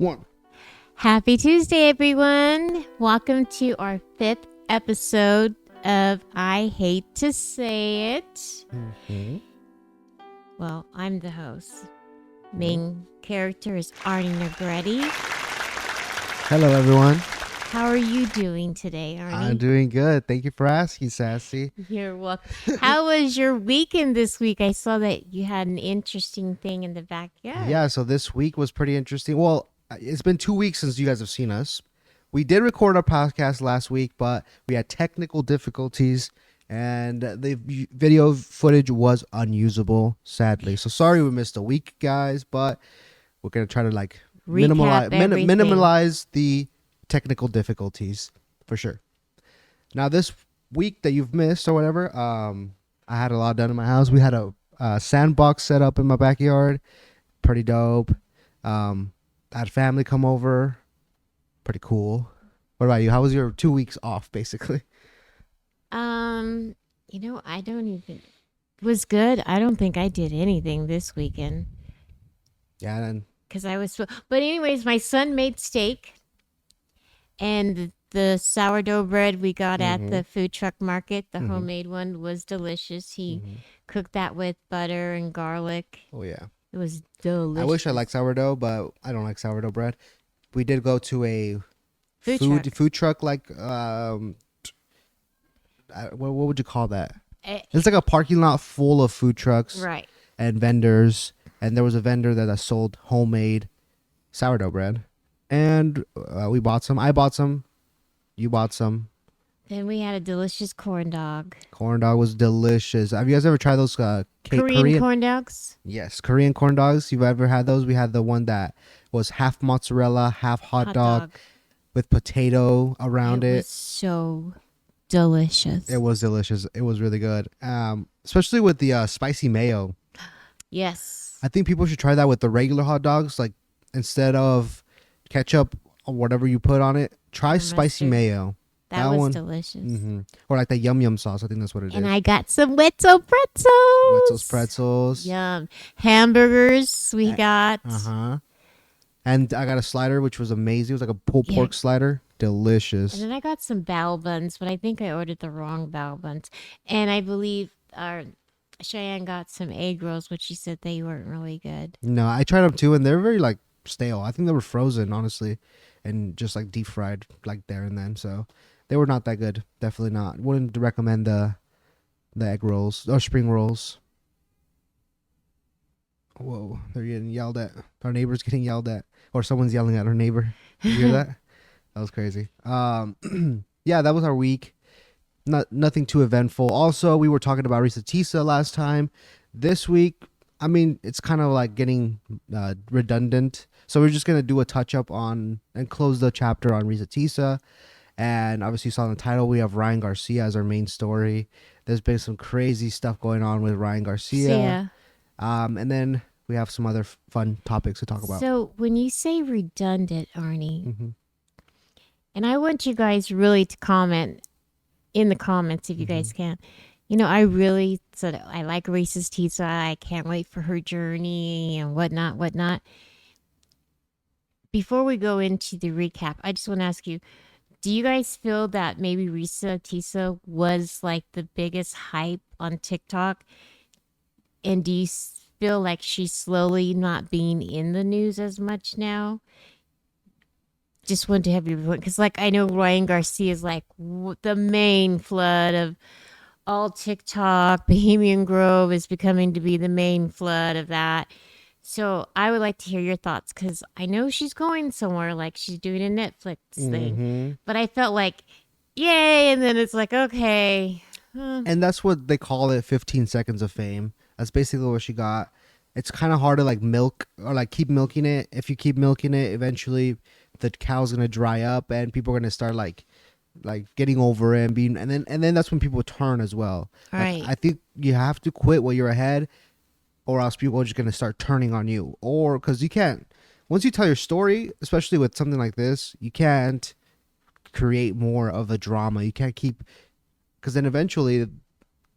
One. Happy Tuesday, everyone. Welcome to our 5th episode of I Hate to Say It. Mm-hmm. Well, I'm the host. Main character is Arnie Negretti. Hello, everyone. How are you doing today, Arnie? I'm doing good. Thank you for asking, Sassy. You're welcome. How was your weekend this week? I saw that you had an interesting thing in the backyard. Yeah, so this week was pretty interesting. Well, it's been 2 weeks since you guys have seen us. We did record our podcast last week, but we had technical difficulties, and the video footage was unusable, sadly. So sorry we missed a week, guys, but we're going to try to minimize the technical difficulties for sure. Now this week that you've missed or whatever, I had a lot done in my house. We had a sandbox set up in my backyard, pretty dope. I had family come over, pretty cool. What about you? How was your 2 weeks off, basically? I don't even. It was good. I don't think I did anything this weekend. Yeah, and Because I was. But anyways, my son made steak. And the sourdough bread we got at the food truck market, the homemade one, was delicious. He cooked that with butter and garlic. oh yeah, It was delicious. I wish I liked sourdough, but I don't like sourdough bread. We did go to a food truck, like what would you call that? It's like a parking lot full of food trucks, Right. and vendors. And there was a vendor that sold homemade sourdough bread, and we bought some. I bought some. You bought some. Then we had a delicious corn dog. Corn dog was delicious. Have you guys ever tried those Korean corn dogs? Yes, Korean corn dogs. You've ever had those? We had the one that was half mozzarella, half hot dog with potato around it. It was so delicious. It was delicious. It was really good. Especially with the spicy mayo. Yes. I think people should try that with the regular hot dogs. Like, instead of ketchup or whatever you put on it, try spicy mayo. That was delicious. Or like the yum yum sauce. I think that's what it is. And I got some Wetzel pretzels. Wetzel's pretzels. Yum. Hamburgers we got. And I got a slider, which was amazing. It was like a pulled pork slider. Delicious. And then I got some bao buns, but I think I ordered the wrong bao buns. And I believe our Cheyenne got some egg rolls, which she said they weren't really good. No, I tried them too, and they're very like stale. I think they were frozen, honestly, and just like deep fried like there and then. So they were not that good. Definitely not. Wouldn't recommend the egg rolls or spring rolls. Whoa, they're getting yelled at. Our neighbor's getting yelled at, or someone's yelling at our neighbor. You hear that? That was crazy. Yeah, that was our week. Nothing too eventful. Also, we were talking about H2SI last time. This week, I mean, it's kind of like getting redundant. So we're just going to do a touch up on and close the chapter on H2SI. And obviously you saw in the title, we have Ryan Garcia as our main story. There's been some crazy stuff going on with Ryan Garcia. And then we have some other fun topics to talk about. So when you say redundant, Arnie, and I want you guys really to comment in the comments if you guys can. You know, I really said I like H2SI. I can't wait for her journey and whatnot. Before we go into the recap, I just want to ask you, do you guys feel that maybe H2SI was like the biggest hype on TikTok? And do you feel like she's slowly not being in the news as much now? Just wanted to have your point, because like I know Ryan Garcia is like the main flood of all TikTok. Bohemian Grove is becoming to be the main flood of that. So I would like to hear your thoughts, because I know she's going somewhere, like she's doing a Netflix thing. But I felt like, yay, and then it's like, okay. And that's what they call it, 15 seconds of fame. That's basically what she got. It's kind of hard to like milk or like keep milking it. If you keep milking it, eventually the cow's gonna dry up and people are gonna start like getting over it and being, and then that's when people turn as well. Right. Like, I think you have to quit while you're ahead, or else people are just gonna start turning on you. Or because you can't, once you tell your story, especially with something like this, you can't create more of a drama. You can't keep, because then eventually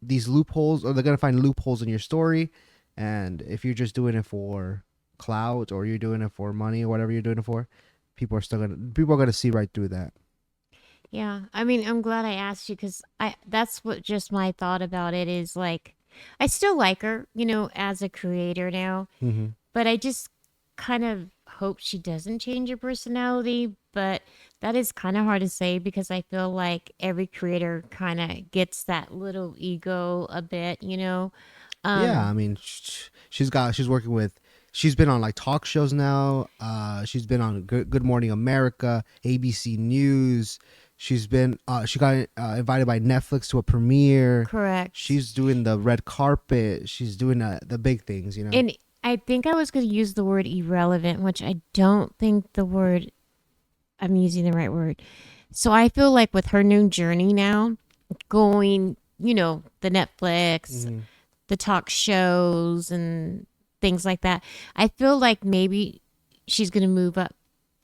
these loopholes, or they're gonna find loopholes in your story. And if you're just doing it for clout or you're doing it for money or whatever you're doing it for, people are gonna see right through that. Yeah, I mean, I'm glad I asked you because that's what just my thought about it is like, I still like her, as a creator now, Mm-hmm. but I just kind of hope she doesn't change her personality. But that is kind of hard to say because I feel like every creator kind of gets that little ego a bit. Yeah, I Um, mean, she's working with. She's been on like talk shows now. She's been on Good Morning America, ABC News. She got invited by Netflix to a premiere. correct. She's doing the red carpet. She's doing the big things, you know. And I think I was going to use the word irrelevant, which I don't think I'm using the right word. So I feel like with her new journey now, going, the Netflix, Mm-hmm. the talk shows, and things like that, I feel like maybe she's going to move up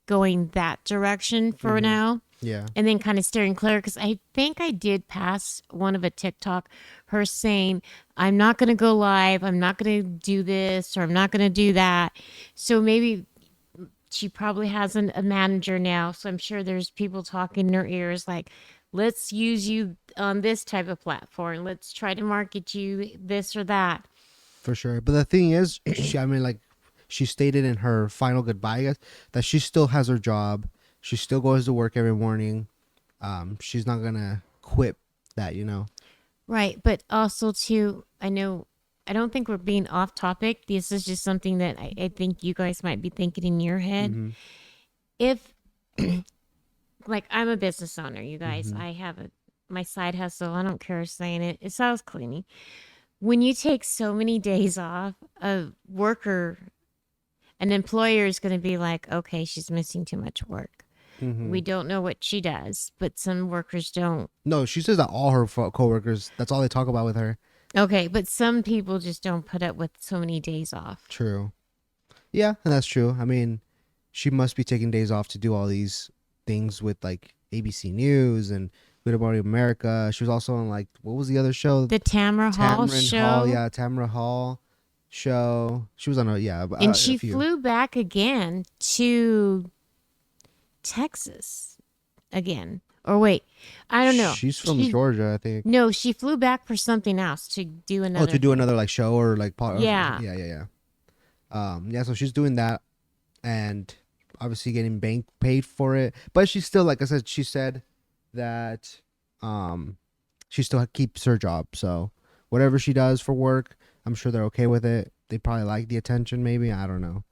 going that direction for Mm-hmm. now Yeah, and then kind of steering clear because I think I did pass one of a TikTok, her saying, I'm not going to go live, I'm not going to do this, or I'm not going to do that. So maybe she probably has a manager now. So I'm sure there's people talking in her ears like, let's use you on this type of platform. Let's try to market you this or that. for sure. But the thing is, I mean, like, she stated in her final goodbye, I guess, that she still has her job. She still goes to work every morning. She's not gonna quit that, you know. Right. But also, too, I don't think we're being off topic. This is just something that I think you guys might be thinking in your head. Mm-hmm. If, like, I'm a business owner, you guys, Mm-hmm. I have my side hustle. I don't care saying it. It's house cleaning. When you take so many days off, an employer is going to be like, okay, she's missing too much work. Mm-hmm. We don't know what she does, but some workers don't. No, she says that all her coworkers. That's all they talk about with her. Okay, but some people just don't put up with so many days off. True. Yeah, and that's true. I mean, she must be taking days off to do all these things with like ABC News and Good Morning America. She was also on like what was the other show? The Tamara Hall Tamron Hall. show, Yeah, Tamara Hall show. She was on and a she few. flew back again to Texas again. Or wait, I don't know. She's from Georgia, I think. No, she flew back for something else to do Oh, another to do thing. another like show or like Yeah. yeah, yeah, yeah. Yeah, so she's doing that and obviously getting bank paid for it. But she's still, like I said, she said that she still keeps her job. So whatever she does for work, I'm sure they're okay with it. They probably like the attention, maybe. I don't know.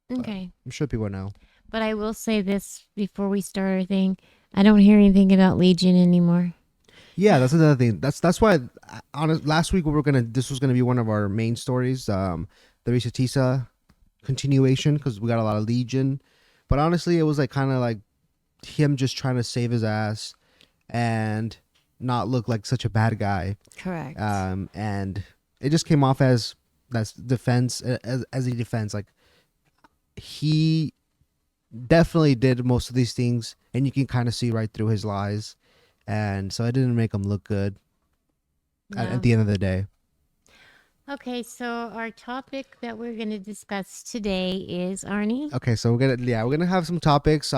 But Okay. I'm sure people know. But I will say this before we start our thing. I don't hear anything about Legion anymore. Yeah, that's another thing. That's why last week this was gonna be one of our main stories. The H2SI continuation because we got a lot of Legion, but honestly, it was like kind of like him just trying to save his ass and not look like such a bad guy. Correct. And it just came off as that's defense as a defense. Like he definitely did most of these things, and you can kind of see right through his lies, and so it didn't make him look good at the end of the day. Okay, so our topic that we're going to discuss today is Arnie. Okay, so we're gonna have some topics.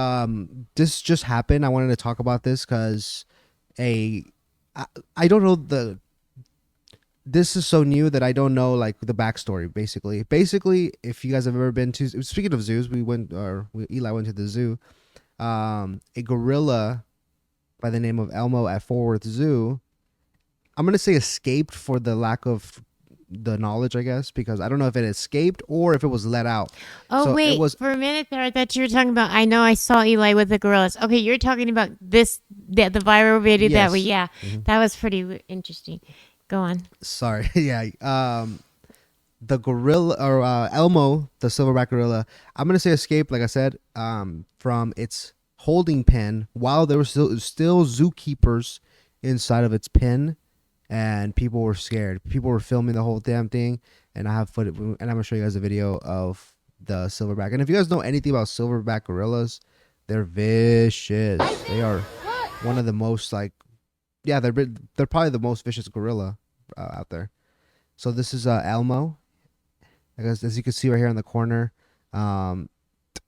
This just happened. I wanted to talk about this because I don't know this is so new that I don't know like the backstory. Basically, if you guys have ever been to, speaking of zoos, Eli went to the zoo. A gorilla by the name of Elmo at Fort Worth Zoo. I'm gonna say escaped for the lack of the knowledge, I guess, because I don't know if it escaped or if it was let out. Oh, So wait. it was For a minute there, I thought you were talking about, I know I saw Eli with the gorillas. Okay, you're talking about the viral video Yes. that was pretty interesting. Go on. Sorry, yeah. The gorilla or Elmo, the silverback gorilla. I'm gonna say escaped, like I said, from its holding pen while there were still zookeepers inside of its pen, and people were scared. People were filming the whole damn thing, and I have footage, and I'm gonna show you guys a video of the silverback. And if you guys know anything about silverback gorillas, they're vicious. They are one of the most they're probably the most vicious gorilla out there. So this is Elmo. I guess as you can see right here in the corner,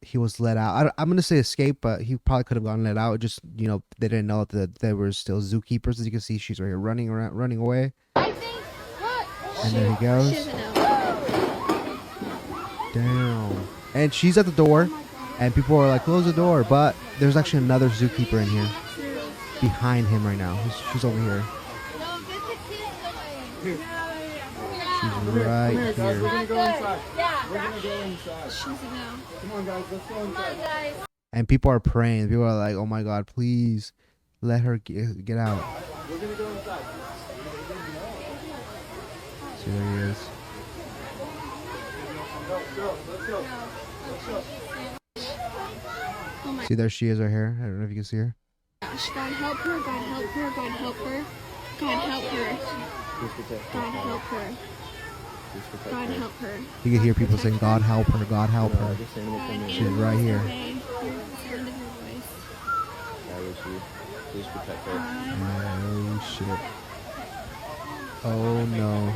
he was let out. I'm gonna say escape, but he probably could have gotten let out. Just they didn't know that there were still zookeepers. As you can see, she's right here running around, running away. And there he goes. Down. And she's at the door, and people are like, close the door. But there's actually another zookeeper in here, behind him right now. She's over here. She's right here. We're gonna go inside. We're gonna go inside. Come on, guys. Let's go inside. And people are praying. People are like, oh my God, please let her get out. We're gonna go inside. See, there he is. See, there she is right here. I don't know if you can see her. Gosh, God help her, God help her, God help her, God help her, God help her, God help her. You can hear people saying, God help her, God help her. She's right here. Please protect her. Oh, shit. Oh, no.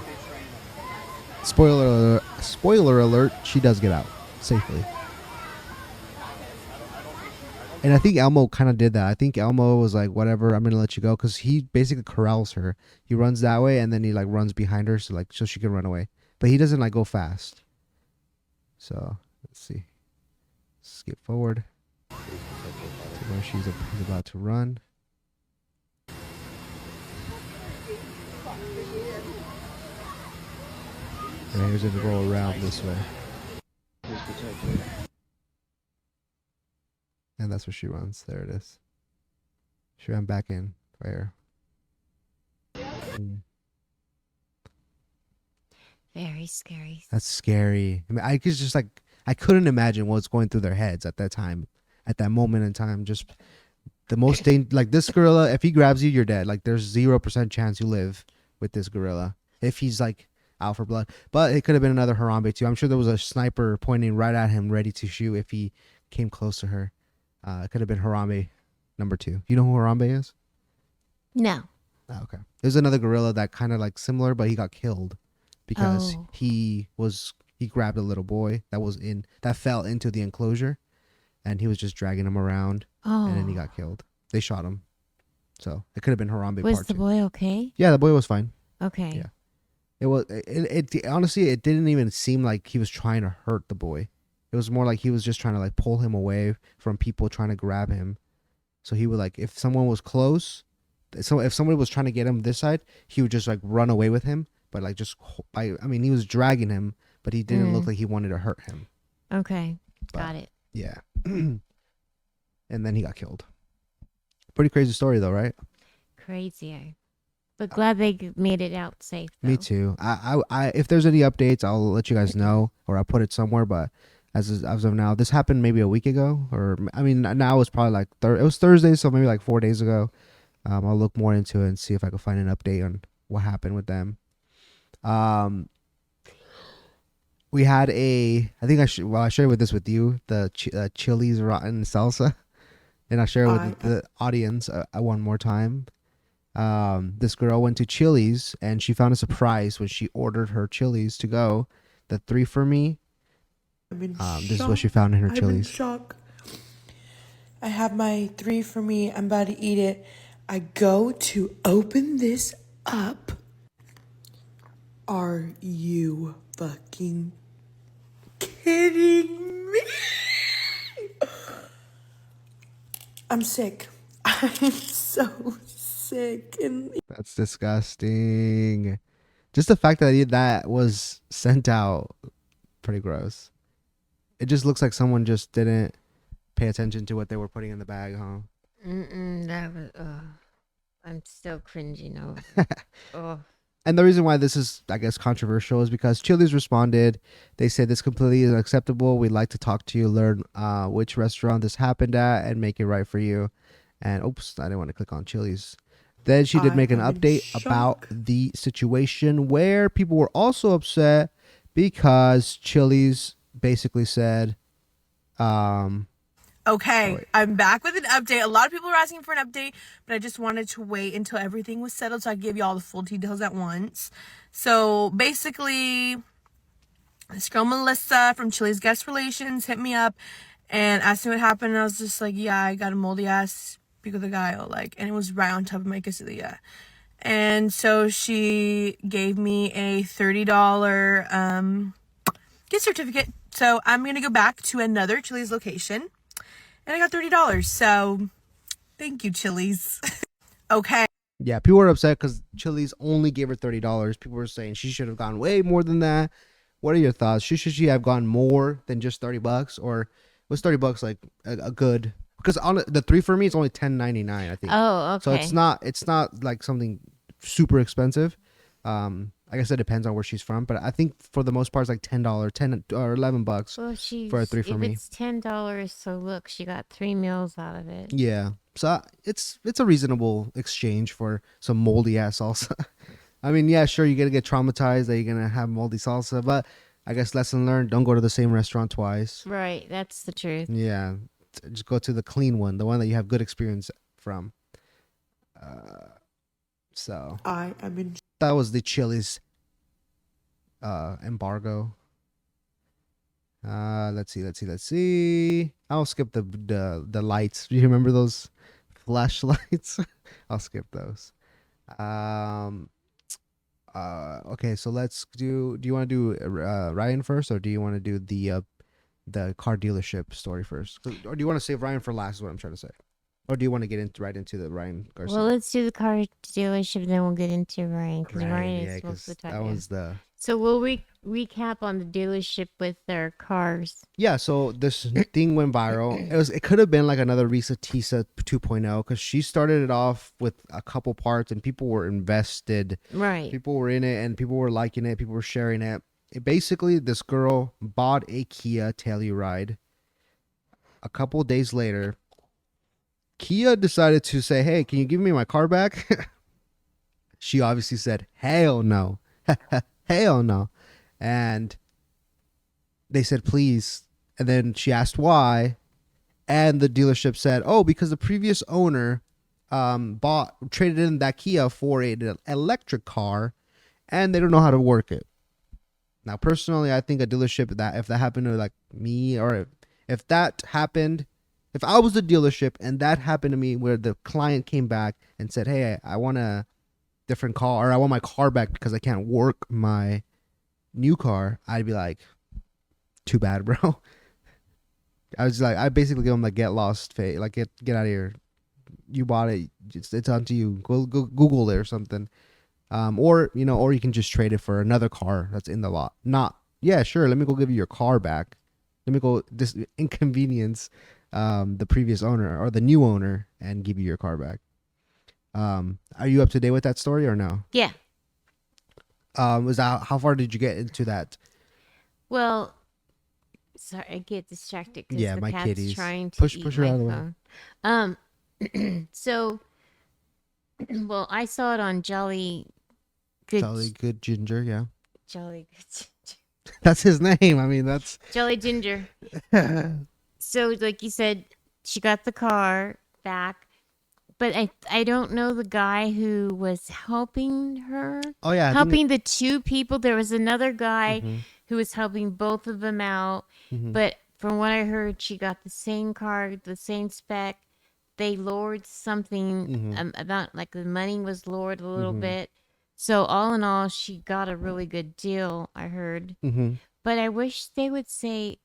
Spoiler alert, she does get out safely. And I think Elmo kind of did that. I think Elmo was like, whatever, I'm going to let you go. Because he basically corrals her. He runs that way, and then he like runs behind her so she can run away. But he doesn't like go fast. So, let's see. Skip forward to where he's about to run. And here's going to go around this way. And that's where she runs. There it is. She ran back in right here. Very scary. That's scary. I mean, I couldn't imagine what's going through their heads at that time, at that moment in time. Just the most like this gorilla. If he grabs you, you're dead. Like there's 0% chance you live with this gorilla if he's like out for blood. But it could have been another Harambe too. I'm sure there was a sniper pointing right at him, ready to shoot if he came close to her. It could have been Harambe number 2. You know who Harambe is? No. Oh, okay. There's another gorilla that kind of like similar, but he got killed because he grabbed a little boy that fell into the enclosure, and he was just dragging him around, and then he got killed. They shot him. So it could have been Harambe. Was the boy okay? Yeah, the boy was fine. Okay. Yeah. It was. It honestly, it didn't even seem like he was trying to hurt the boy. It was more like he was just trying to like pull him away from people trying to grab him. So he would like, if someone was close, so if somebody was trying to get him this side, he would just like run away with him. But like I mean, he was dragging him, but he didn't look like he wanted to hurt him. Okay, got it. Yeah. And then he got killed. Pretty crazy story though, right? Crazy. But glad they made it out safe, though. Me too. I if there's any updates, I'll let you guys know, or I'll put it somewhere. But as of now, this happened maybe a week ago, or I mean, now it's probably like it was Thursday, so maybe like 4 days ago. I'll look more into it and see if I can find an update on what happened with them. We had I think I shared this with you, the Chili's rotten salsa, and I'll share it with the audience one more time. This girl went to Chili's and she found a surprise when she ordered her Chili's to go. The 3 for me. This is what she found in her Chili's. I'm in shock. I have my 3 for me. I'm about to eat it. I go to open this up. Are you fucking kidding me? I'm sick. I'm so sick. That's disgusting. Just the fact that was sent out, pretty gross. It just looks like someone just didn't pay attention to what they were putting in the bag, huh? That was. I'm still cringing over. And the reason why this is, I guess, controversial is because Chili's responded. They said this completely is unacceptable. We'd like to talk to you, learn which restaurant this happened at, and make it right for you. And oops, I didn't want to click on Chili's. Then she did make an update about the situation where people were also upset because Chili's basically said, Okay, I'm back with an update. A lot of people were asking for an update, but I just wanted to wait until everything was settled so I could give you all the full details at once. So basically, This girl Melissa from Chili's Guest Relations hit me up and asked me what happened. And I was just like, yeah, I got a moldy ass pico de gallo, like, and it was right on top of my quesadilla. And so she gave me a $30 gift certificate. So I'm gonna go back to another Chili's location, and I got $30. So thank you, Chili's. Okay. Yeah, people were upset because Chili's only gave her $30. People were saying she should have gone way more than that. What are your thoughts? Should she have gone more than just $30, or was $30 like a good? Because on the 3 for me, it's only $10.99, I think. Oh, okay. So it's not like something super expensive. I guess it depends on where she's from, but I think for the most part, it's like $10, $10 or $11 Well, for a 3 for me. If it's $10, so look, she got 3 meals out of it. Yeah, so it's a reasonable exchange for some moldy ass salsa. I mean, yeah, sure, you're gonna get traumatized that you're gonna have moldy salsa, but I guess lesson learned: don't go to the same restaurant twice. Right, that's the truth. Yeah, just go to the clean one, the one that you have good experience from. So I am in. that was the Chili's embargo. Let's see. I'll skip the lights. Do you remember those flashlights? I'll skip those. Okay, so let's do you want to do Ryan first, or do you want to do the car dealership story first? Or do you want to save Ryan for last is what I'm trying to say? Or do you want to get right into the Ryan Garcia? Well, let's do the car dealership, then we'll get into Ryan, because Ryan is most of the time. that was the... So we'll recap on the dealership with their cars. Yeah, so this thing went viral. It could have been like another Risa Tisa 2.0, because she started it off with a couple parts and people were invested. Right. People were in it and people were liking it. People were sharing it. Basically, this girl bought a Kia Telluride. A couple days later, Kia decided to say, hey, can you give me my car back? She obviously said, hell no. Hell no. And they said, please. And then she asked why. And the dealership said, oh, because the previous owner traded in that Kia for an electric car and they don't know how to work it. Now, personally, I think a dealership that if that happened to like me, or if that happened, if I was the dealership and that happened to me where the client came back and said, hey, I want a different car, or I want my car back because I can't work my new car, I'd be like, too bad, bro. I was like, I basically give them like get lost fate, like get out of here. You bought it, it's on to you. Go Google it or something. Or you can just trade it for another car that's in the lot. Not, yeah, sure, let me go give you your car back. Let me go inconvenience the previous owner or the new owner and give you your car back. Are you up to date with that story or no? Yeah. Was that, how far did you get into that? Well, sorry, I get distracted because Yeah, the my cat's kitties. trying to Push eat her my out of the way. So, well, I saw it on Jolly Good Ginger, yeah. Jolly Good That's his name. I mean, that's Jolly Ginger. So, like you said, she got the car back, but I don't know the guy who was helping her. Oh yeah, helping the two people. There was another guy Mm-hmm. who was helping both of them out, but from what I heard, she got the same car, the same spec. They lowered something about like the money was lowered a little bit. So all in all, she got a really good deal, I heard. But I wish they would say,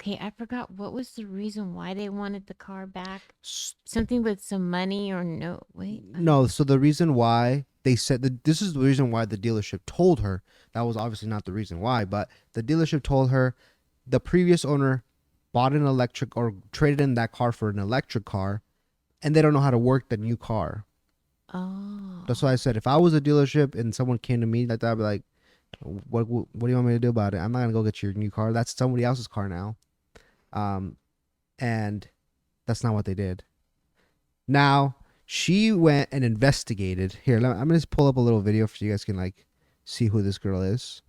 okay, I forgot what was the reason why they wanted the car back. Something with some money or no, wait. No, so the reason why they said that this is the reason why the dealership told her, that was obviously not the reason why, but the dealership told her the previous owner bought an electric or traded in that car for an electric car and they don't know how to work the new car. Oh. That's why I said if I was a dealership and someone came to me like that, I'd be like, what do you want me to do about it? I'm not going to go get your new car. That's somebody else's car now. And that's not what they did. Now, she went and investigated. Here, I'm going to just pull up a little video so you guys can like see who this girl is.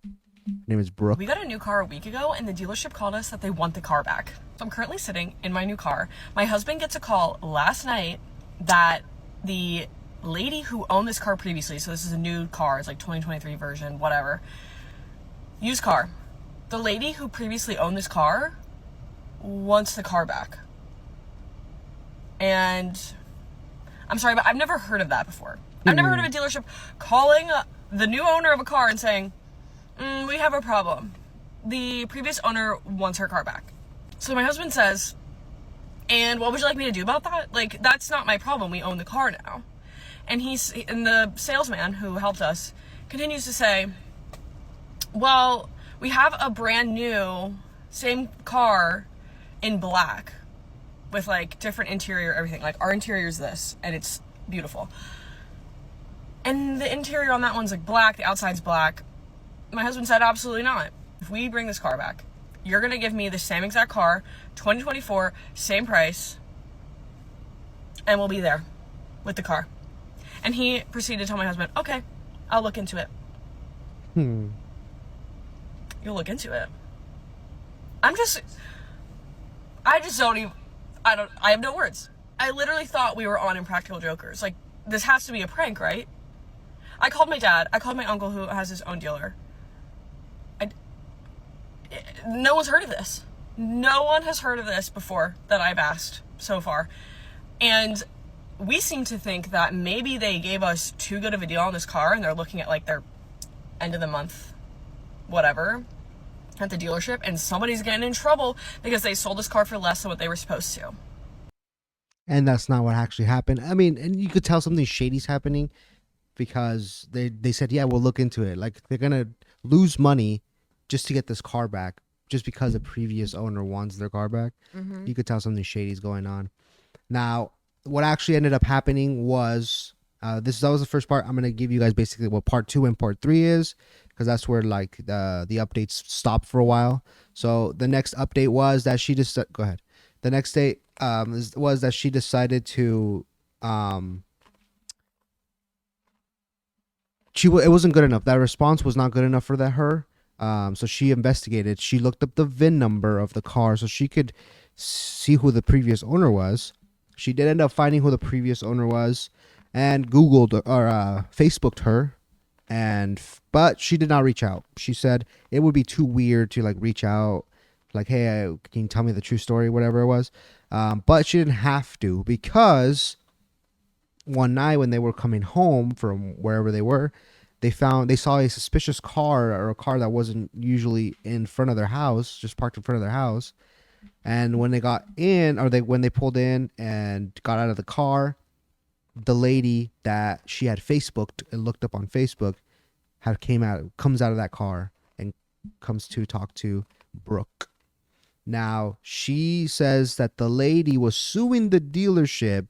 Her name is Brooke. We got a new car a week ago and the dealership called us that they want the car back. So I'm currently sitting in my new car. My husband gets a call last night that the lady who owned this car previously, so this is a new car, it's like 2023 version, whatever, used car, the lady who previously owned this car wants the car back. And I'm sorry, but I've never heard of that before. I've never heard of a dealership calling the new owner of a car and saying, we have a problem. The previous owner wants her car back. So my husband says, and what would you like me to do about that? Like, that's not my problem. We own the car now. And the salesman who helped us continues to say, well, we have a brand new, same car in black with like different interior, everything. Like, our interior is this, and it's beautiful. And the interior on that one's like black, the outside's black. My husband said, absolutely not. If we bring this car back, you're going to give me the same exact car, 2024, same price, and we'll be there with the car. And he proceeded to tell my husband, okay, I'll look into it. You'll look into it. I have no words. I literally thought we were on Impractical Jokers. Like, this has to be a prank, right? I called my dad. I called my uncle who has his own dealer. No one's heard of this. No one has heard of this before that I've asked so far. And we seem to think that maybe they gave us too good of a deal on this car and they're looking at like their end of the month, whatever, at the dealership, and somebody's getting in trouble because they sold this car for less than what they were supposed to. And that's not what actually happened. I mean, and you could tell something shady's happening because they said, yeah, we'll look into it. Like, they're going to lose money just to get this car back, just because the previous owner wants their car back. You could tell something shady's going on. Now, what actually ended up happening was, that was the first part. I'm going to give you guys basically what part 2 and part 3 is, because that's where like the updates stopped for a while. So the next update was that she just go ahead. The next date was that she decided to it wasn't good enough. That response was not good enough for her. So she investigated. She looked up the VIN number of the car so she could see who the previous owner was. She did end up finding who the previous owner was, and Googled or Facebooked her, but she did not reach out. She said it would be too weird to like reach out, like, hey, can you tell me the true story, whatever it was. But she didn't have to, because one night when they were coming home from wherever they were, they saw a suspicious car, or a car that wasn't usually in front of their house, just parked in front of their house. And when they got in, when they pulled in and got out of the car, the lady that she had Facebooked and looked up on Facebook comes out of that car and comes to talk to Brooke. Now, she says that the lady was suing the dealership.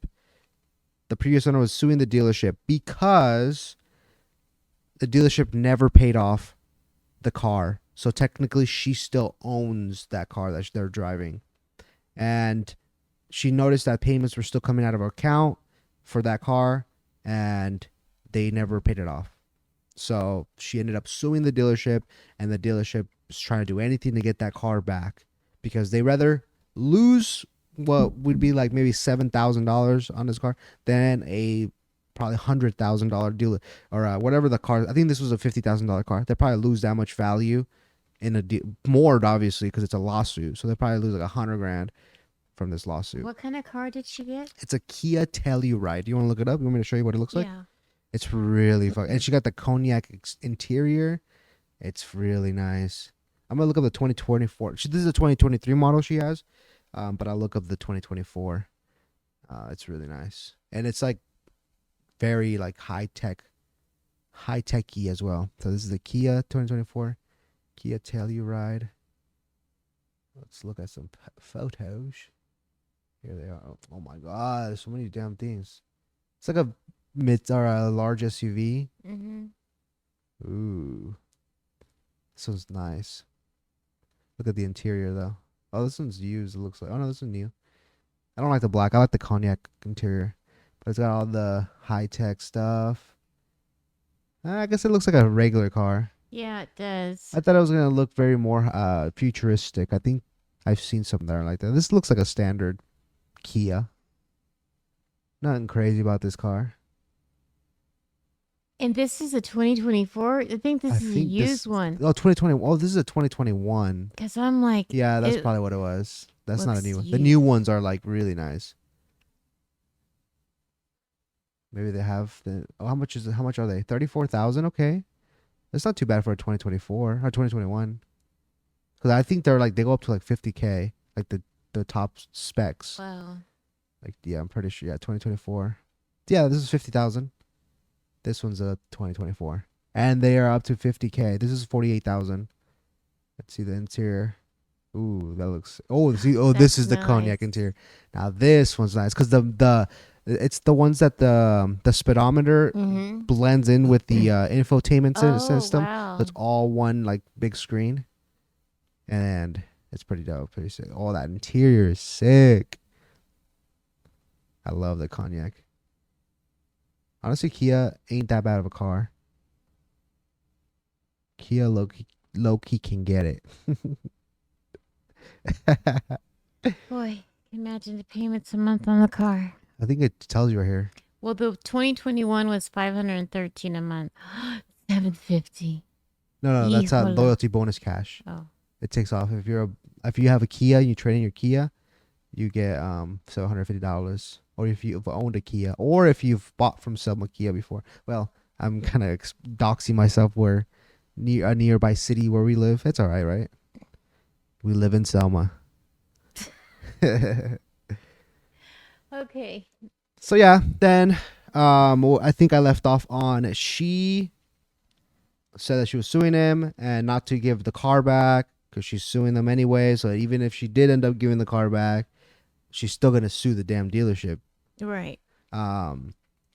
The previous owner was suing the dealership because the dealership never paid off the car. So technically, she still owns that car that they're driving. And she noticed that payments were still coming out of her account for that car, and they never paid it off. So she ended up suing the dealership, and the dealership is trying to do anything to get that car back, because they rather lose what would be like maybe $7,000 on this car than a probably $100,000 dealer or whatever the car. I think this was a $50,000 car. They probably lose that much value in more, obviously, because it's a lawsuit. So they probably lose like $100,000 from this lawsuit. What kind of car did she get? It's a Kia Telluride. Do you want to look it up? You want me to show you what it looks like? Yeah. It's really fun. And she got the cognac interior. It's really nice. I'm going to look up the 2024. This is a 2023 model she has. But I'll look up the 2024. It's really nice. And it's like very like high-techy as well. So this is the Kia 2024. Kia Telluride. Let's look at some photos. Here they are. Oh my God, there's so many damn things. It's like a large SUV. Ooh, this one's nice. Look at the interior though. Oh, this one's used. It looks like. Oh no, this one's new. I don't like the black. I like the cognac interior, but it's got all the high tech stuff. I guess it looks like a regular car. Yeah, it does. I thought it was gonna look very more futuristic. I think I've seen something there like that. This looks like a standard Kia. Nothing crazy about this car. And this is a 2024. I think this is a used one. Oh, 2020. Oh, this is a 2021. Because I'm like, Yeah, that's probably what it was. That's not a new one. The used. new ones are like really nice. Maybe they have the. Oh, how much is it? How much are they? 34,000. Okay, that's not too bad for a 2024 or 2021. Because I think they're like they go up to like 50K, like the top specs. Wow. Like yeah, I'm pretty sure. Yeah, 2024. Yeah, this is 50,000. This one's a 2024, and they are up to 50K. This is 48,000. Let's see the interior. Ooh, that looks. Oh, see. Oh, this is the cognac nice. interior. Now this one's nice because it's the ones that the speedometer blends in with the infotainment system. Wow. So it's all one like big screen, and it's pretty dope, pretty sick. Oh, that interior is sick. I love the cognac. Honestly, Kia ain't that bad of a car. Kia low-key can get it. Boy, imagine the payments a month on the car. I think it tells you right here. Well, the 2021 was $513 a month. $750. No, that's a Híjole. loyalty bonus cash. Oh, It takes off if you have a Kia and you trade in your Kia, you get $750. Or if you've owned a Kia, or if you've bought from Selma Kia before. Well, I'm kind of doxing myself where a nearby city where we live. It's all right, right? We live in Selma. okay. So yeah, then I think I left off on she said that she was suing him and not to give the car back because she's suing them anyway. So even if she did end up giving the car back, she's still gonna sue the damn dealership. Right.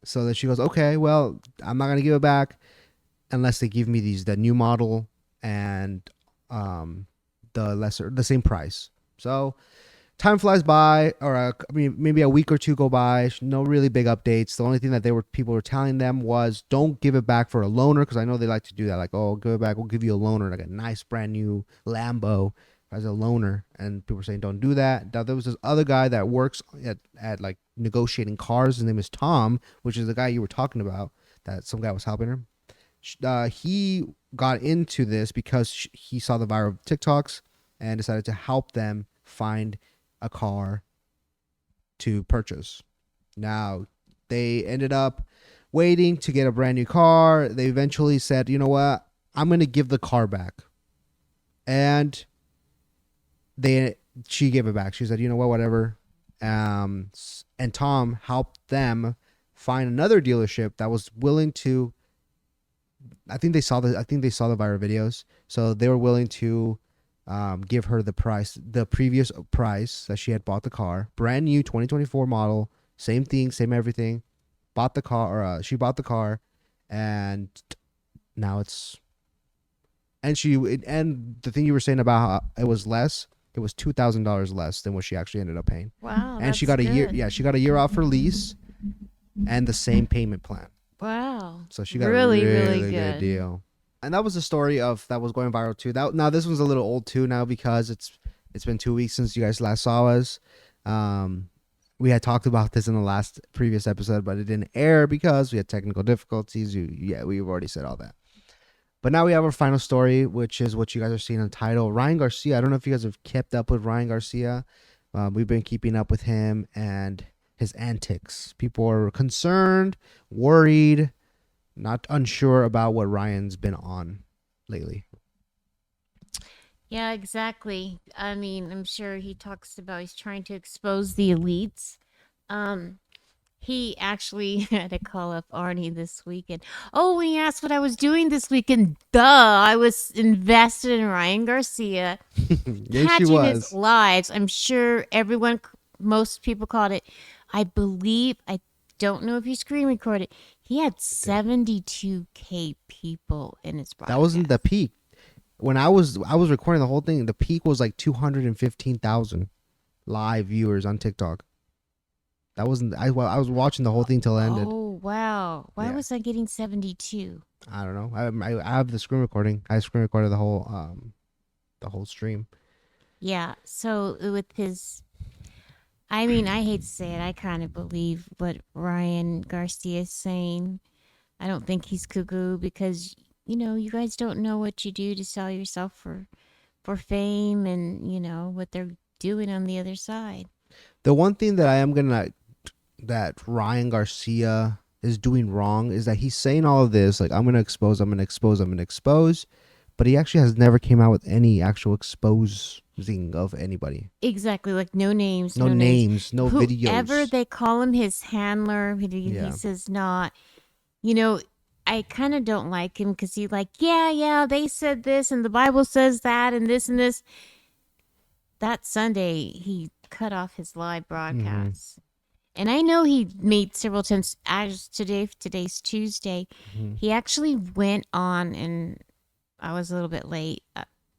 So that she goes, okay, well, I'm not gonna give it back unless they give me the new model and the same price. So time flies by, or maybe a week or two go by. No really big updates. The only thing that people were telling them was don't give it back for a loaner, because I know they like to do that. Like, oh, give it back, we'll give you a loaner, like a nice brand new Lambo as a loaner. And people were saying don't do that. Now there was this other guy that works at like negotiating cars. His name is Tom, which is the guy you were talking about. That some guy was helping her. He got into this because he saw the viral TikToks and decided to help them find a car to purchase. Now they ended up waiting to get a brand new car. They eventually said, you know what, I'm going to give the car back. And she gave it back. She said, you know what, whatever. And Tom helped them find another dealership that was willing to, I think they saw the viral videos. So they were willing to give her the previous price that she had bought the car, brand new 2024 model, same thing, same everything. Bought the car, or she bought the car, and now it's. And the thing you were saying about how it was less, it was $2,000 less than what she actually ended up paying. Wow. And she got a year. Yeah, she got a year off her lease, and the same payment plan. Wow. So she got really, a really, really good deal. And that was the story that was going viral too. Now this one's a little old too now because it's been 2 weeks since you guys last saw us. We had talked about this in the previous episode, but it didn't air because we had technical difficulties. We've already said all that. But now we have our final story, which is what you guys are seeing in the title. Ryan Garcia. I don't know if you guys have kept up with Ryan Garcia. We've been keeping up with him and his antics. People are concerned, worried, not unsure about what Ryan's been on lately. Yeah, exactly. I mean, I'm sure he talks about he's trying to expose the elites. He actually had to call up Arnie this weekend. Oh, when he asked what I was doing this weekend, duh, I was invested in Ryan Garcia. Yes, she Catching was. his lives. I'm sure most people called it. I don't know if he screen recorded. He had 72K people in his broadcast. That wasn't the peak. When I was recording the whole thing, the peak was like 215,000 live viewers on TikTok. That wasn't. I was watching the whole thing till it ended. Oh wow! Why Yeah. was I getting 72? I don't know. I have the screen recording. I screen recorded the whole stream. Yeah. So with his, I mean, I hate to say it, I kind of believe what Ryan Garcia is saying. I don't think he's cuckoo because you guys don't know what you do to sell yourself for fame and what they're doing on the other side. The one thing that I am gonna that Ryan Garcia is doing wrong is that he's saying all of this like I'm gonna expose, but he actually has never came out with any actual exposing of anybody. Exactly, like no names, No names, no videos. Whoever they call him, his handler, he says not. I kind of don't like him because he's like, yeah, they said this and the Bible says that and this and this. That Sunday, he cut off his live broadcasts. And I know he made several attempts. As today's Tuesday, he actually went on, and I was a little bit late,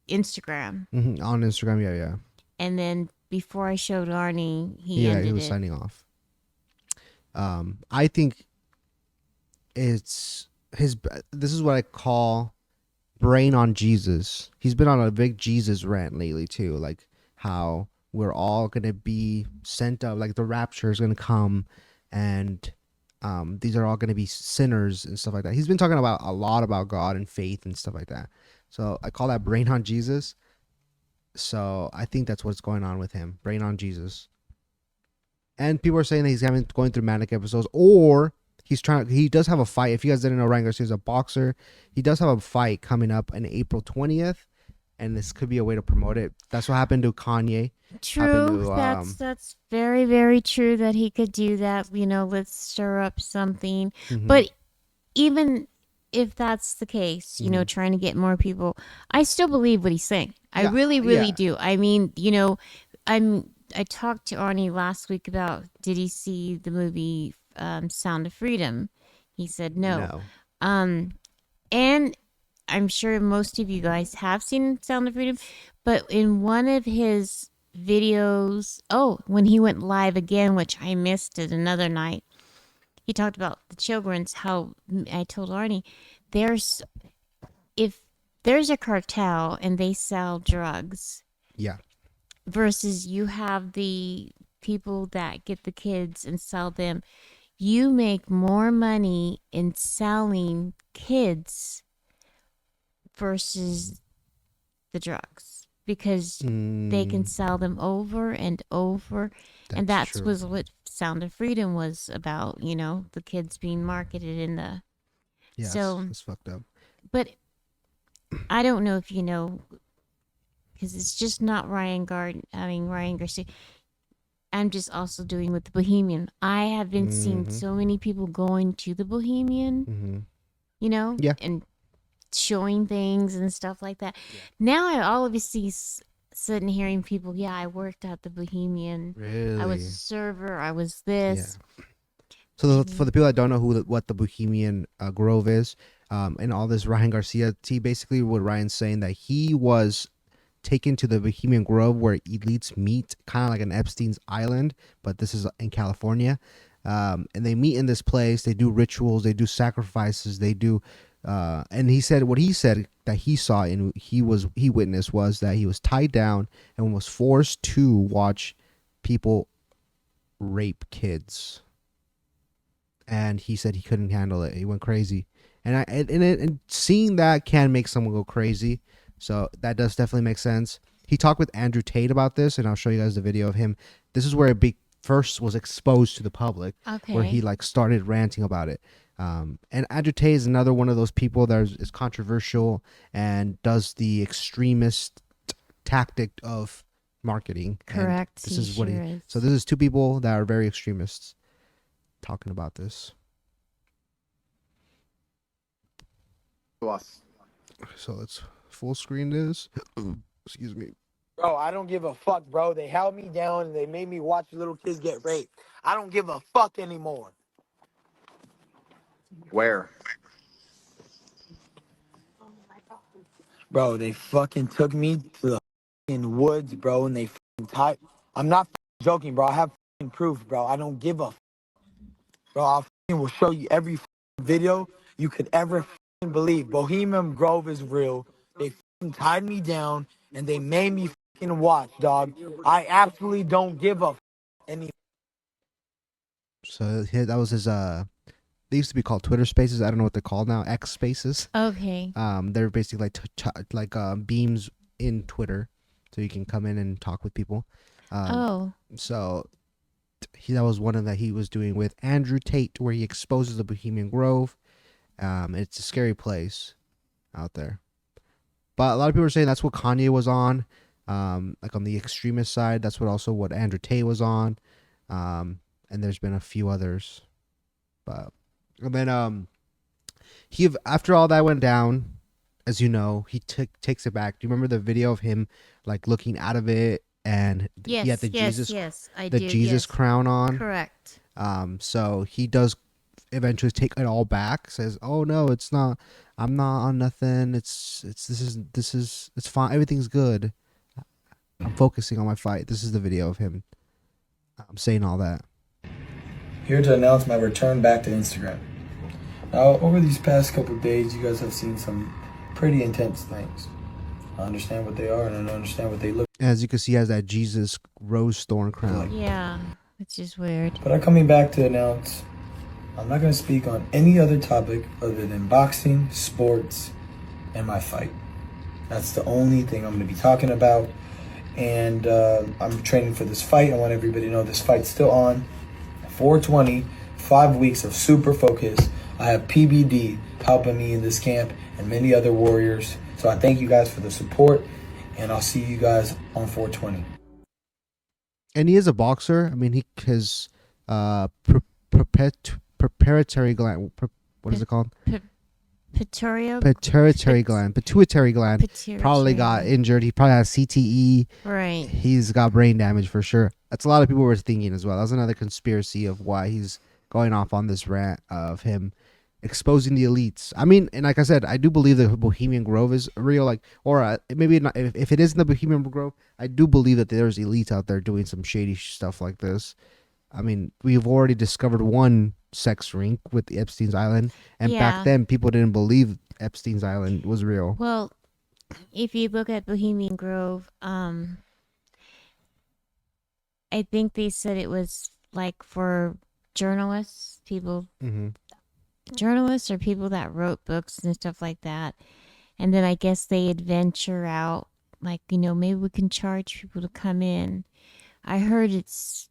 Instagram. On Instagram, yeah. And then before I showed Arnie, he ended he was signing off. I think this is what I call brain on Jesus. He's been on a big Jesus rant lately too, like how we're all gonna be sent up, like the rapture is gonna come, and these are all gonna be sinners and stuff like that. He's been talking about a lot about God and faith and stuff like that. So I call that brain on Jesus. So I think that's what's going on with him, brain on Jesus. And people are saying that he's going through manic episodes, or he does have a fight. If you guys didn't know, Ryan Garcia is a boxer. He does have a fight coming up on April 20th, and this could be a way to promote it. That's what happened to Kanye. True. That's very, very true that he could do that. Let's stir up something. But even if that's the case, trying to get more people, I still believe what he's saying. I really, really do. I mean, I talked to Arnie last week about, did he see the movie Sound of Freedom? He said no. And I'm sure most of you guys have seen Sound of Freedom, but in one of his videos, when he went live again, which I missed it another night, he talked about the children's, how I told Arnie, if there's a cartel and they sell drugs, versus you have the people that get the kids and sell them, you make more money in selling kids versus the drugs because they can sell them over and over. And that's was what Sound of Freedom was about, the kids being marketed in the... So it's fucked up. But I don't know if you know, because it's just not Ryan Garcia. I'm just also doing with the Bohemian. I have been seeing so many people going to the Bohemian, and showing things and stuff like that. Now I obviously sitting hearing people, I worked at the Bohemian. Really? I was a server. I was this. Yeah. So for the people that don't know what the Bohemian Grove is, and all this Ryan Garcia, basically what Ryan's saying, that he was taken to the Bohemian Grove where elites meet, kind of like an Epstein's Island, but this is in California. And they meet in this place. They do rituals. They do sacrifices. They do, and he said that he saw and he witnessed was that he was tied down and was forced to watch people rape kids. And he said he couldn't handle it. He went crazy, and seeing that can make someone go crazy. So that does definitely make sense. He talked with Andrew Tate about this, and I'll show you guys the video of him. This is where it first was exposed to the public, where he started ranting about it. And Andrew Tate is another one of those people that is controversial and does the extremist tactic of marketing. Correct. And this is what he. So this is two people that are very extremists talking about this. So let's full screen this. Excuse me. Bro, I don't give a fuck, bro. They held me down and they made me watch little kids get raped. I don't give a fuck anymore. Where? Bro, they fucking took me to the fucking woods, bro, and they fucking tied. I'm not fucking joking, bro. I have fucking proof, bro. I don't give a fuck. Bro, I fucking will show you every fucking video you could ever fucking believe. Bohemian Grove is real. They fucking tied me down and they made me fucking watch, dog. I absolutely don't give a fuck anymore. So that was his they used to be called Twitter Spaces. I don't know what they're called now. X Spaces. Okay. They're basically like beams in Twitter, so you can come in and talk with people. So that was one of that he was doing with Andrew Tate, where he exposes the Bohemian Grove. It's a scary place out there. But a lot of people are saying that's what Kanye was on. Like on the extremist side, that's what Andrew Tate was on. And there's been a few others. But and then after all that went down, as you know, he takes it back. Do you remember the video of him like looking out of it and he had the Jesus crown on? Correct. So he does eventually take it all back. Says, "Oh no, it's not. I'm not on nothing. This is it's fine. Everything's good. I'm focusing on my fight." This is the video of him saying all that. Here to announce my return back to Instagram. Now, over these past couple of days, you guys have seen some pretty intense things. I understand what they are, and I don't understand what they look like. As you can see, he has that Jesus rose thorn crown. Yeah, it's just weird. But I'm coming back to announce I'm not going to speak on any other topic other than boxing, sports, and my fight. That's the only thing I'm going to be talking about. And I'm training for this fight. I want everybody to know this fight's still on. 420, 5 weeks of super focus. I have PBD helping me in this camp and many other warriors. So I thank you guys for the support, and I'll see you guys on 420. And he is a boxer. I mean, his preparatory gland. What is it called? Pituitary gland probably got injured. He probably has CTE. Right. He's got brain damage for sure. That's a lot of people were thinking as well. That's another conspiracy of why he's going off on this rant of him exposing the elites. I mean, and like I said, I do believe the Bohemian Grove is real. Like, or maybe not. If it isn't the Bohemian Grove, I do believe that there's elites out there doing some shady stuff like this. I mean, we've already discovered one sex rink with the Epstein's Island, and back then people didn't believe Epstein's Island was real. Well, if you look at Bohemian Grove, I think they said it was like for journalists, journalists or people that wrote books and stuff like that. And then I guess they'd venture out, like, maybe we can charge people to come in. I heard this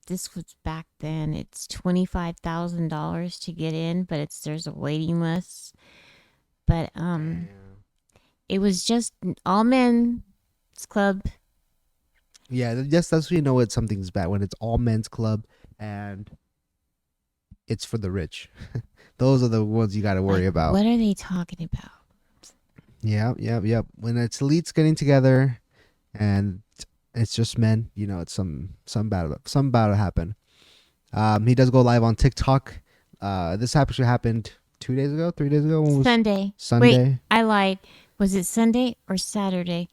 was back then. It's $25,000 to get in, but there's a waiting list. But it was just all men's club. Yeah, that's when you know when something's bad, when it's all men's club and it's for the rich. Those are the ones you got to worry about. What are they talking about? Yeah. When it's elites getting together and it's just men, it's some bad to happen. He does go live on TikTok. This actually happened 3 days ago. Sunday. Wait, I lied. Was it Sunday or Saturday?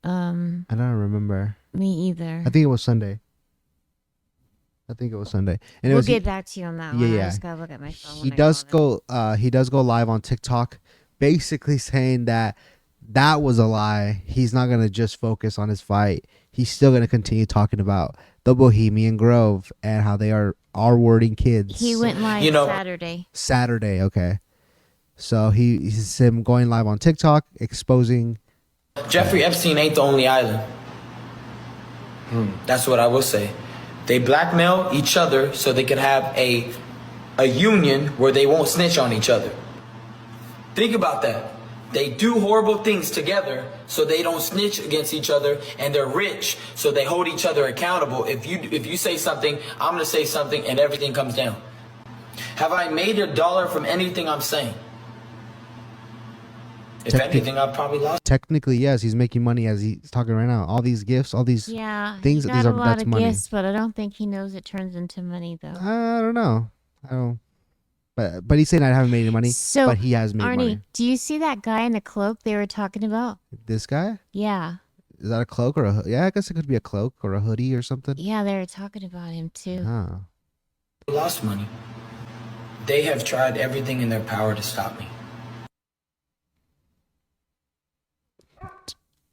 I don't remember. Me either. I think it was Sunday. And we'll get back to you on that one. Yeah. I just gotta look at my phone. He does go live on TikTok, basically saying that was a lie. He's not gonna just focus on his fight. He's still gonna continue talking about the Bohemian Grove and how they are R-wording kids. He went live Saturday. Saturday, okay. So he's him going live on TikTok, exposing. Jeffrey Epstein ain't the only island. That's what I will say. They blackmail each other so they can have a union where they won't snitch on each other. Think about that. They do horrible things together so they don't snitch against each other, and they're rich so they hold each other accountable. If you say something, I'm going to say something, and everything comes down. Have I made $1 from anything I'm saying? If anything, I've probably lost. Technically, yes, he's making money as he's talking right now. All these gifts, all these things. He's got a lot that's of money. gifts, but I don't think he knows it turns into money, though. I don't know. But he's saying I haven't made any money. So, but he has made Arnie, money. Do you see that guy in the cloak they were talking about? This guy? Yeah. Is that a cloak or a? Yeah, I guess it could be a cloak or a hoodie or something. Yeah, they were talking about him too. Oh. Lost money. They have tried everything in their power to stop me.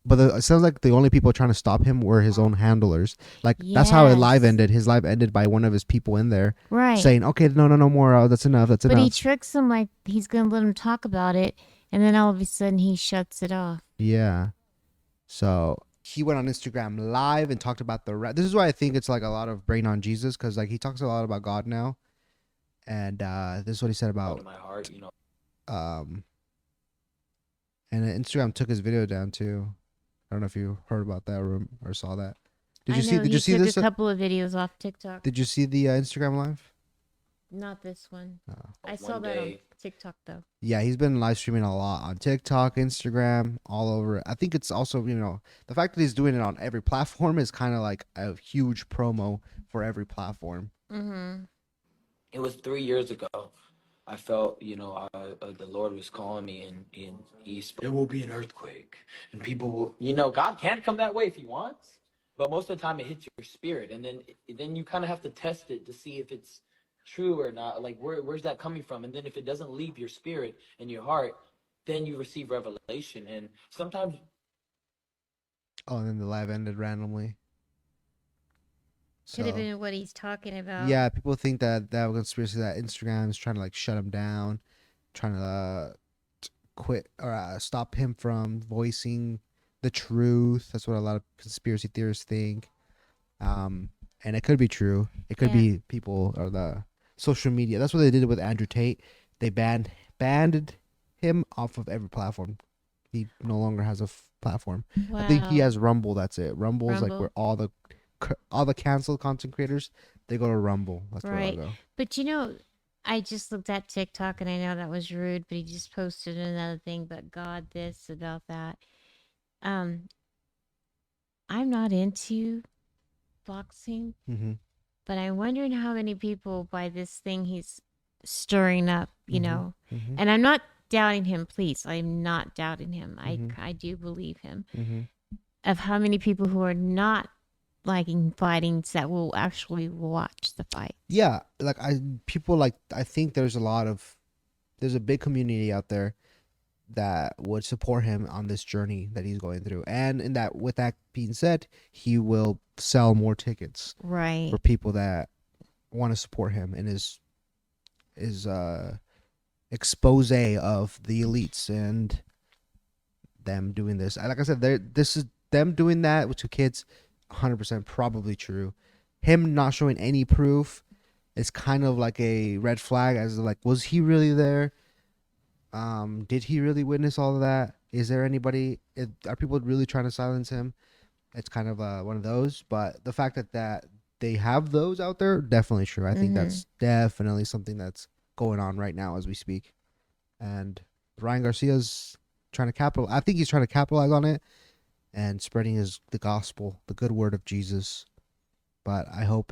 But it sounds like the only people trying to stop him were his own handlers. Like that's how his live Yes. ended. His live ended by one of his people in there Right. saying, "Okay, no more. That's enough. That's But enough." he tricks him like he's going to let him talk about it. And then all of a sudden he shuts it off. Yeah. So he went on Instagram live and talked about this is why I think it's like a lot of brain on Jesus, because like he talks a lot about God now, and this is what he said about my heart, you know. and Instagram took his video down too. I don't know if you heard about that or saw that. Did you see? Did you see took this? a couple of videos off TikTok. Did you see the Instagram live? Not this one. Oh. I saw that on TikTok though. Yeah, he's been live streaming a lot on TikTok, Instagram, all over. I think it's also, the fact that he's doing it on every platform is kind of like a huge promo for every platform. Mm-hmm. It was 3 years ago. I felt, the Lord was calling me, and he spoke, there will be an earthquake, and people will, God can come that way if he wants, but most of the time it hits your spirit, and then you kind of have to test it to see if it's true or not. Like, where's that coming from? And then if it doesn't leave your spirit and your heart, then you receive revelation. And sometimes... Oh, and then the live ended randomly. Could have been what he's talking about. Yeah, people think that conspiracy, that Instagram is trying to like shut him down, trying to quit or stop him from voicing the truth. That's what a lot of conspiracy theorists think. And it could be true. It could be people or the social media. That's what they did with Andrew Tate. They banned him off of every platform. He no longer has a platform. Wow. I think he has Rumble. That's it. Rumble is like Rumble. where all the canceled content creators, they go to Rumble. That's where Right. I go. But I just looked at TikTok and I know that was rude, but he just posted another thing, but God this about that. I'm not into boxing, Mm-hmm. but I'm wondering how many people by this thing he's stirring up, Mm-hmm. and I'm not doubting him, please. I'm not doubting him. Mhm. I do believe him. Mm-hmm. Of how many people who are not liking fightings that will actually watch the fight. Yeah, like I think there's a big community out there that would support him on this journey that he's going through, and with that being said, he will sell more tickets Right. for people that want to support him in his expose of the elites and them doing this. Like I said, this is them doing that to kids. 100% probably true. Him not showing any proof is kind of like a red flag, as like, was he really there? Did he really witness all of that? Is there anybody? Are people really trying to silence him? It's kind of one of those. But the fact that they have those out there, definitely true. I think that's definitely something that's going on right now as we speak. And Ryan Garcia's trying to I think he's trying to capitalize on it and spreading the gospel, the good word of Jesus. But I hope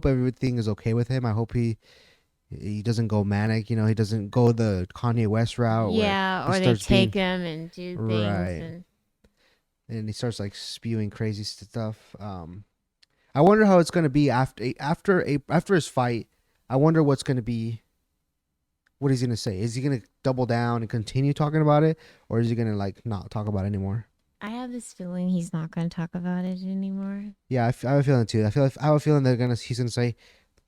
everything is okay with him. I hope he doesn't go manic, he doesn't go the Kanye West route. Yeah, or they take him and do things. Right. And he starts like spewing crazy stuff. I wonder how it's going to be after his fight. I wonder what's going to be, what he's going to say. Is he going to double down and continue talking about it? Or is he going to like not talk about it anymore? I have this feeling he's not going to talk about it anymore. Yeah, I have a feeling too. I have a feeling he's going to say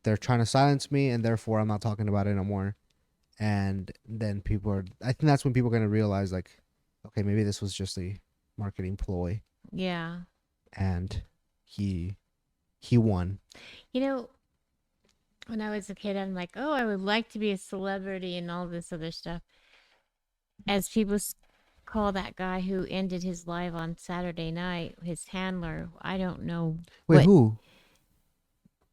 they're trying to silence me and therefore I'm not talking about it no more. And then I think that's when people are going to realize like, okay, maybe this was just a marketing ploy. Yeah. And he won. When I was a kid, I'm like, oh, I would like to be a celebrity and all this other stuff. As people call that guy who ended his live on Saturday night, his handler, I don't know. Wait, who?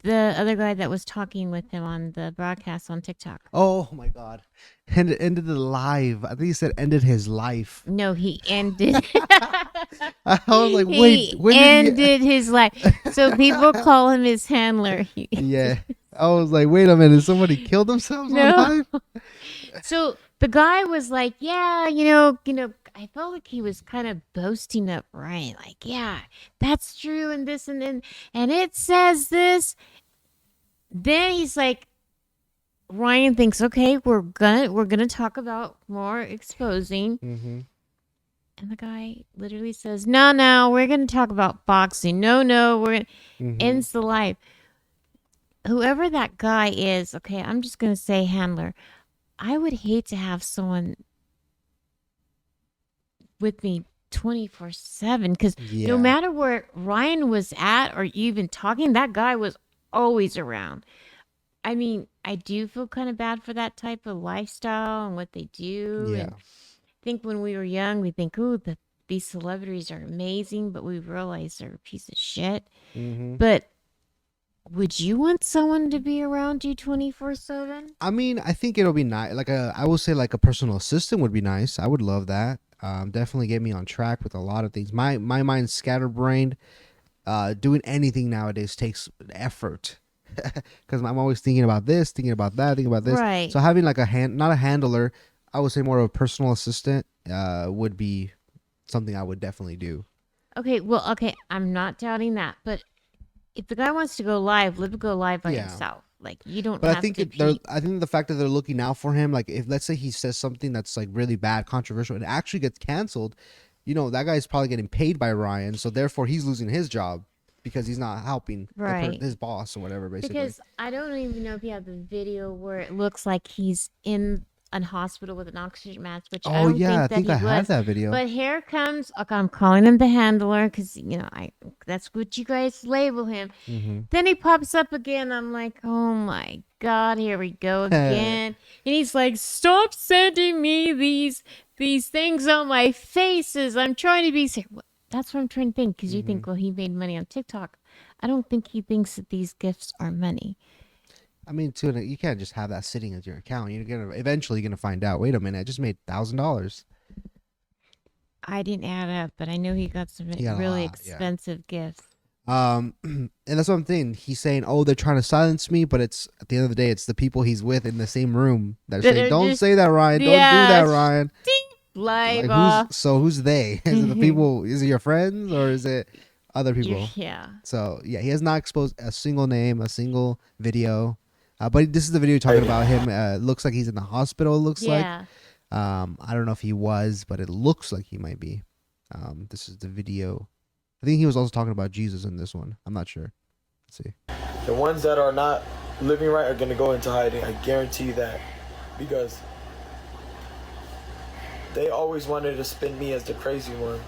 The other guy that was talking with him on the broadcast on TikTok. Oh my God. And it ended the live. I think he said ended his life. No, he ended. I was like, wait, he ended his life. So people call him his handler. Yeah. I was like, wait a minute, somebody killed themselves on live? So the guy was like, yeah, I felt like he was kind of boasting up Ryan, like, yeah, that's true, and this and then, and it says this. Then he's like, Ryan thinks, okay, we're gonna talk about more exposing. Mm-hmm. And the guy literally says, no, we're going to talk about boxing. No, we're going to ends the live. Whoever that guy is, okay, I'm just going to say handler. I would hate to have someone with me 24/7 because no matter where Ryan was at or even talking, that guy was always around. I mean, I do feel kind of bad for that type of lifestyle and what they do. Yeah. And I think when we were young, we think, oh, these celebrities are amazing, but we realize they're a piece of shit. But would you want someone to be around you 24/7? I mean, I think it'll be nice. Like I will say, like a personal assistant would be nice. I would love that. Definitely get me on track with a lot of things. My mind's scatterbrained. Doing anything nowadays takes effort. Because I'm always thinking about this, thinking about that, thinking about this. Right. So having like not a handler, I would say more of a personal assistant would be something I would definitely do. Okay, I'm not doubting that, but if the guy wants to go live, let him go live by himself. Like you don't. But have I think to I think the fact that they're looking out for him, like if let's say he says something that's like really bad, controversial, and it actually gets canceled, you know that guy's probably getting paid by Ryan, so therefore he's losing his job because he's not helping his boss or whatever. Basically, because I don't even know if you have the video where it looks like he's in a hospital with an oxygen mask, which I don't think that he have was. that video. But here comes, okay, I'm calling him the handler because that's what you guys label him. Then he pops up again. I'm like, oh my god, here we go again. And he's like, stop sending me these things on my faces. I'm trying to be safe. That's what I'm trying to think because you think, well, he made money on TikTok. I don't think he thinks that these gifts are money. I mean, too, you can't just have that sitting as your account. You're eventually gonna find out. Wait a minute, I just made $1,000. I didn't add up, but I know he got some really expensive gifts. And that's what I'm thinking. He's saying, "Oh, they're trying to silence me," but it's at the end of the day, it's the people he's with in the same room that are saying, "Don't say that, Ryan. Don't do that, Ryan." Live off. Who's they? Is it the people? Is it your friends or is it other people? Yeah. So yeah, he has not exposed a single name, a single video. But this is the video talking about him. Looks like he's in the hospital. It looks like. I don't know if he was, but it looks like he might be. This is the video. I think he was also talking about Jesus in this one. I'm not sure. Let's see. The ones that are not living right are going to go into hiding. I guarantee you that. Because they always wanted to spin me as the crazy one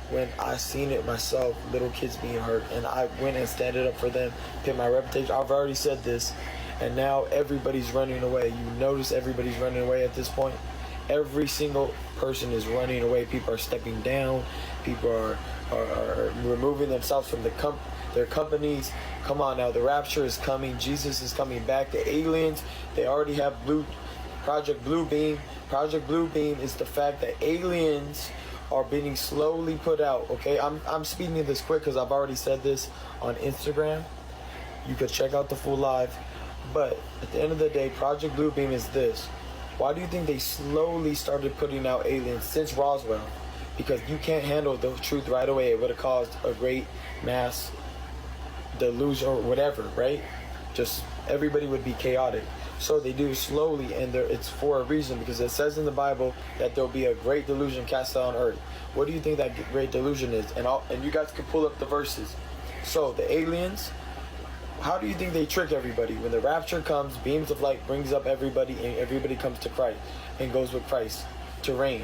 when I seen it myself, little kids being hurt, and I went and standed up for them, picked my reputation. I've already said this, and now everybody's running away. You notice everybody's running away at this point. Every single person is running away. People are stepping down. People are removing themselves from their companies. Come on now, the rapture is coming. Jesus is coming back. The aliens, they already have Project Bluebeam. Project Bluebeam is the fact that aliens are being slowly put out. Okay, I'm speeding this quick because I've already said this on Instagram. You could check out the full live. But at the end of the day, Project Bluebeam is this. Why do you think they slowly started putting out aliens since Roswell? Because you can't handle the truth right away. It would have caused a great mass delusion or whatever, right? Just everybody would be chaotic. So they do slowly, and it's for a reason, because it says in the Bible that there'll be a great delusion cast on earth. What do you think that great delusion is? And you guys can pull up the verses. So the aliens, how do you think they trick everybody? When the rapture comes, beams of light brings up everybody, and everybody comes to Christ and goes with Christ to reign.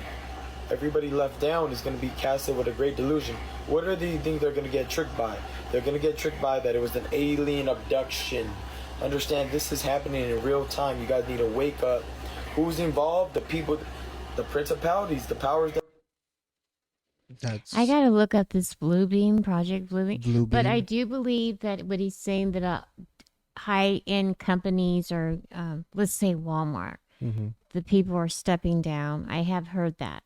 Everybody left down is going to be casted with a great delusion. What do you think they're going to get tricked by? They're going to get tricked by that it was an alien abduction. Understand, this is happening in real time. You guys need to wake up. Who's involved? The people, the principalities, the powers that... I gotta look up this Bluebeam, Project Bluebeam. Bluebeam. But I do believe that what he's saying that high-end companies or let's say Walmart, the people are stepping down. I have heard that,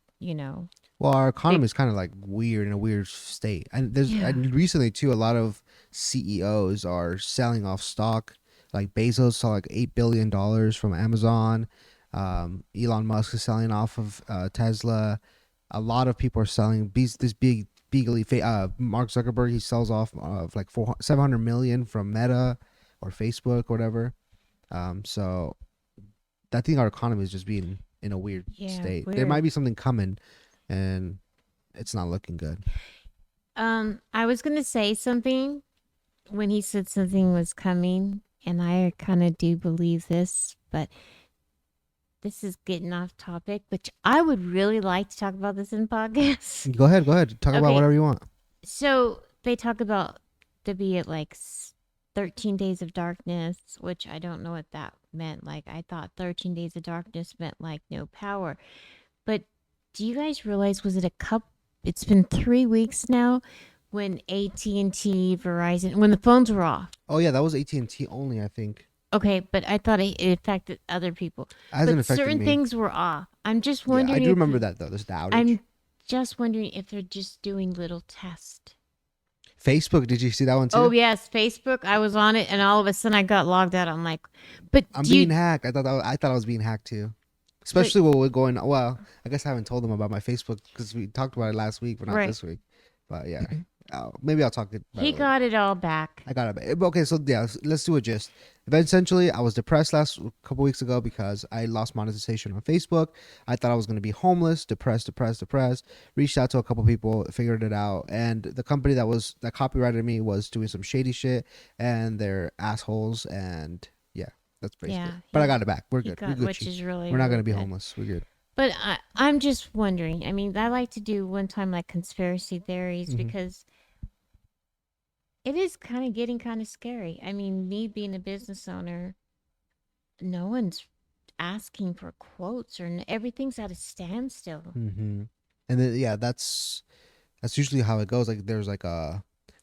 Well, our economy is kind of like weird in a weird state, and and recently too, a lot of CEOs are selling off stock. Like Bezos saw like $8 billion from Amazon. Elon Musk is selling off of Tesla. A lot of people are selling this big Mark Zuckerberg, he sells off of like 700 million from Meta or Facebook or whatever. So I think our economy is just being in a weird state. There might be something coming, and it's not looking good. I was gonna say something when he said something was coming, and I kind of do believe this, but this is getting off topic, which I would really like to talk about this in podcast. Go ahead. Talk about Okay. whatever you want. So they talk about to be at like 13 days of darkness, which I don't know what that meant. Like I thought 13 days of darkness meant like no power. But do you guys realize it's been 3 weeks now when AT&T, Verizon, when the phones were off. Oh yeah, that was AT&T only, I think. Okay, but I thought it affected other people. It hasn't But affected certain me. things were off. I'm just Yeah, wondering. I do remember that though. There's the outage. I'm just wondering if they're just doing little tests. Facebook, did you see that one too? Oh yes, Facebook. I was on it, and all of a sudden I got logged out. I'm like, but I'm being hacked. I thought I was being hacked too. Especially when we're going. Well, I guess I haven't told them about my Facebook because we talked about it last week, but not Right. this week. But yeah, maybe I'll talk it. He got it all back. I got it. Okay, so yeah, let's do a gist. Essentially, I was depressed a couple weeks ago because I lost monetization on Facebook. I thought I was going to be homeless, depressed. Reached out to a couple people, figured it out, and the company that copyrighted me was doing some shady shit, and they're assholes, and yeah, that's basically. Yeah, it. But I got it back. We're good. We're which Gucci. is really. We're not really going to be good. homeless. We're good. But I'm just wondering. I mean, I like to do one time like conspiracy theories because it is kind of getting kind of scary. I mean, me being a business owner, no one's asking for quotes or everything's at a standstill. Mm-hmm. And then yeah, that's usually how it goes. Like there's like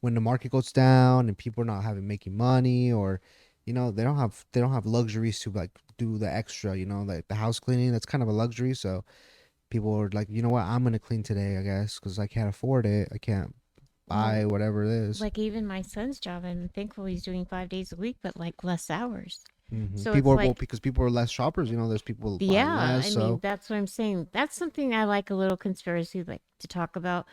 when the market goes down and people are not making money, or they don't have luxuries to like do the extra. Like the house cleaning, that's kind of a luxury. So people are like, you know what, I'm gonna clean today, I guess, because I can't afford it. I can't buy whatever it is. Like even my son's job, I'm thankful he's doing 5 days a week, but like less hours. Mm-hmm. So people it's because people are less shoppers. There's people buying yeah, less. I So mean that's what I'm saying. That's something I like a little conspiracy like to talk about,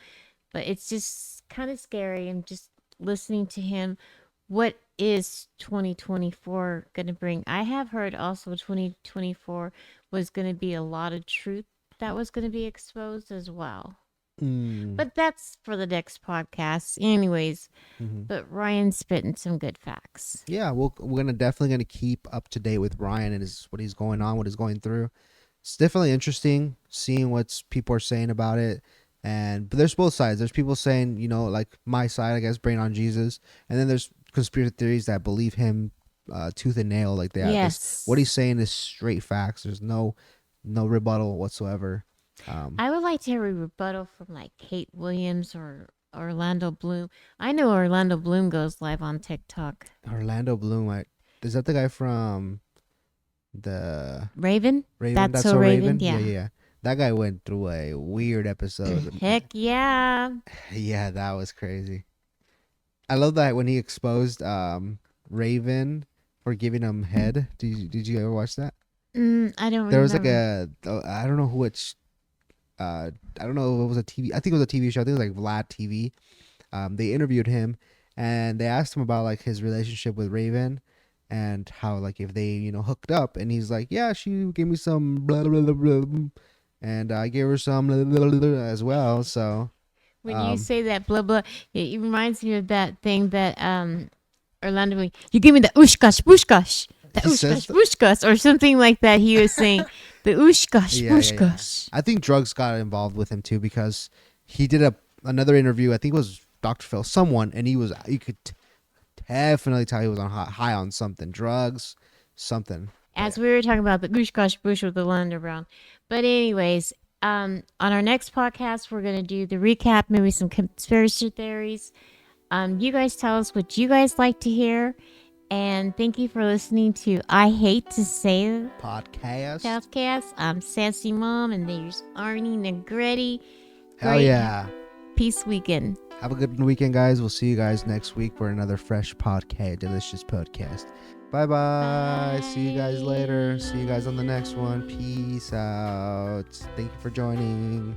but it's just kind of scary. I'm just listening to him. What is 2024 going to bring? I have heard also 2024 was going to be a lot of truth that was going to be exposed as well. But that's for the next podcast. Anyways, but Ryan's spitting some good facts. yeah, we're definitely gonna keep up to date with Ryan and what he's going on, what he's going through. It's definitely interesting seeing what people are saying about it. But there's both sides. There's people saying, like my side, I guess, brain on Jesus, and then there's conspiracy theories that believe him tooth and nail. Like they Yes. what he's saying is straight facts. There's no rebuttal whatsoever. I would like to hear a rebuttal from like Kate Williams or Orlando Bloom. I know Orlando Bloom goes live on TikTok. Orlando Bloom, is that the guy from the Raven? Raven? That's so Raven. Yeah. Yeah. That guy went through a weird episode. Heck yeah. Yeah, that was crazy. I love that when he exposed Raven for giving him head. Did you ever watch that? I don't There was remember. I don't know which. I don't know if it was a TV. I think it was a TV show. I think it was like Vlad TV. They interviewed him and they asked him about like his relationship with Raven and how like if they hooked up, and he's like, yeah, she gave me some blah blah blah blah, and I gave her some blah, blah, blah, blah, as well. So When you say that blah blah, it reminds me of that thing that Orlando. You give me the ushkash bushkash, the He says ushkash bushkash, or something like that. He was saying the ushkash Yeah. bushkash. I think drugs got involved with him too, because he did another interview. I think it was Dr. Phil, someone, and you could definitely tell he was on high on something, drugs, something. As we were talking about the ushkash bush with the Orlando Brown. But anyways, on our next podcast, we're gonna do the recap, maybe some conspiracy theories. You guys tell us what you guys like to hear. And thank you for listening to I Hate to Say It podcast. I'm Sassy Mom, and there's Arnie Negretti. Hell Great yeah. Peace weekend. Have a good weekend, guys. We'll see you guys next week for another fresh podcast, delicious podcast. Bye-bye. See you guys later. See you guys on the next one. Peace out. Thank you for joining.